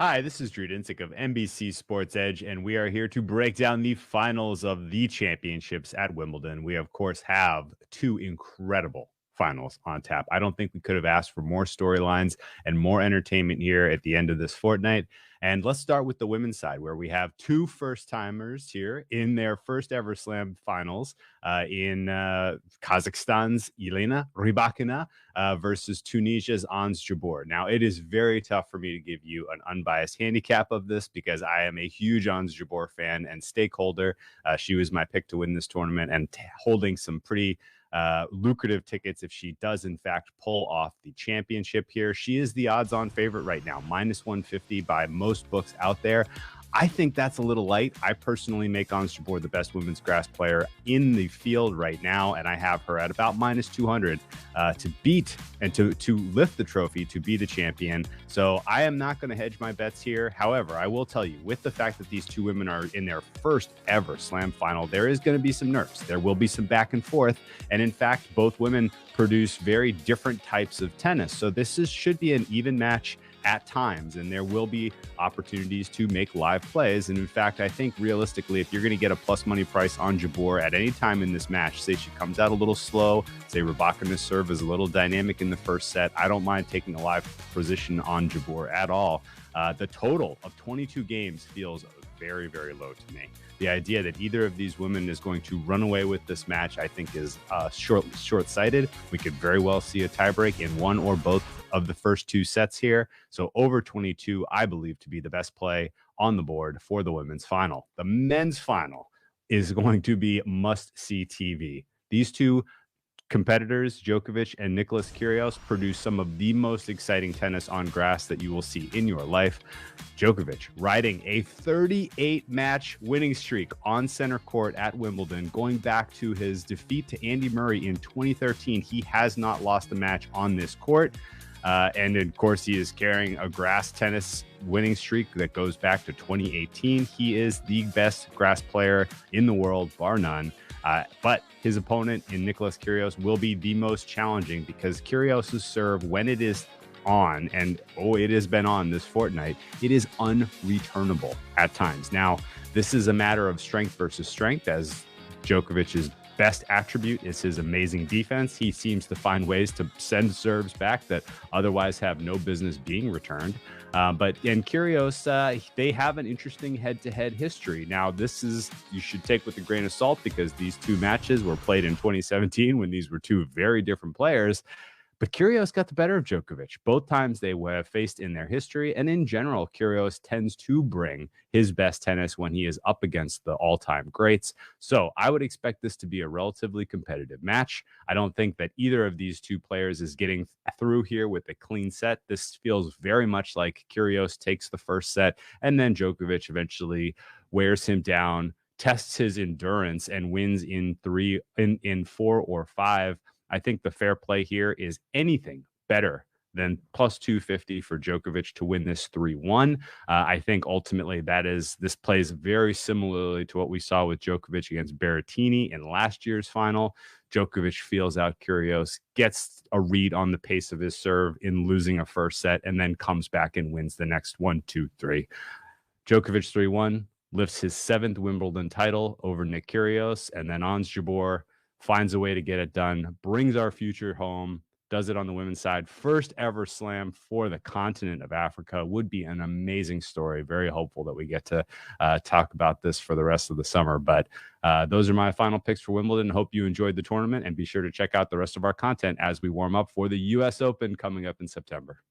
Hi, this is Drew Dinsick of NBC Sports Edge, and we are here to break down the finals of the championships at Wimbledon. We, of course, have two incredible finals on tap. I don't think we could have asked for more storylines and more entertainment here at the end of this fortnight. And let's start with the women's side, where we have two first-timers here in their first ever Slam finals in Kazakhstan's Elena Rybakina versus Tunisia's Ons Jabeur. Now, it is very tough for me to give you an unbiased handicap of this because I am a huge Ons Jabeur fan and stakeholder. She was my pick to win this tournament and holding some pretty lucrative tickets if she does in fact pull off the championship here. She is the odds-on favorite right now, -150 by most books out there. I think that's a little light. I personally make Ons Jabeur the best women's grass player in the field right now, and I have her at about -200 to beat and to lift the trophy, to be the champion. So I am not going to hedge my bets here. However, I will tell you, with the fact that these two women are in their first ever Slam final, there is going to be some nerves. There will be some back and forth. And in fact, both women produce very different types of tennis. So this should be an even match at times, and there will be opportunities to make live plays. And in fact, I think realistically, if you're going to get a plus money price on Jabeur at any time in this match, say she comes out a little slow, say Rybakina's serve is a little dynamic in the first set, I don't mind taking a live position on Jabeur at all. The total of 22 games feels very, very low to me. The idea that either of these women is going to run away with this match, I think, is short-sighted. We could very well see a tiebreak in one or both of the first two sets here. So over 22, I believe to be the best play on the board for the women's final. The men's final is going to be must-see TV. These two competitors, Djokovic and Nicholas Kyrgios, produce some of the most exciting tennis on grass that you will see in your life. Djokovic riding a 38-match winning streak on center court at Wimbledon, going back to his defeat to Andy Murray in 2013. He has not lost a match on this court. And of course, he is carrying a grass tennis winning streak that goes back to 2018. He is the best grass player in the world, bar none. But his opponent in Nicholas Kyrgios will be the most challenging because Kyrgios' serve, when it is on, and it has been on this fortnight, it is unreturnable at times. Now, this is a matter of strength versus strength, as Djokovic's best attribute is his amazing defense. He seems to find ways to send serves back that otherwise have no business being returned. But in Kyrgios, they have an interesting head-to-head history. Now, you should take with a grain of salt because these two matches were played in 2017 when these were two very different players. But Kyrgios got the better of Djokovic both times they were faced in their history. And in general, Kyrgios tends to bring his best tennis when he is up against the all-time greats. So I would expect this to be a relatively competitive match. I don't think that either of these two players is getting through here with a clean set. This feels very much like Kyrgios takes the first set and then Djokovic eventually wears him down, tests his endurance, and wins in four or five. I think the fair play here is anything better than plus 250 for Djokovic to win this 3-1. I think ultimately this plays very similarly to what we saw with Djokovic against Berrettini in last year's final. Djokovic feels out Kyrgios, gets a read on the pace of his serve in losing a first set, and then comes back and wins the next 1, 2, 3. Djokovic 3-1 lifts his 7th Wimbledon title over Nick Kyrgios, and then Ons Jabeur finds a way to get it done, brings our future home, does it on the women's side. First ever Slam for the continent of Africa would be an amazing story. Very hopeful that we get to talk about this for the rest of the summer. But those are my final picks for Wimbledon. Hope you enjoyed the tournament, and be sure to check out the rest of our content as we warm up for the U.S. Open coming up in September.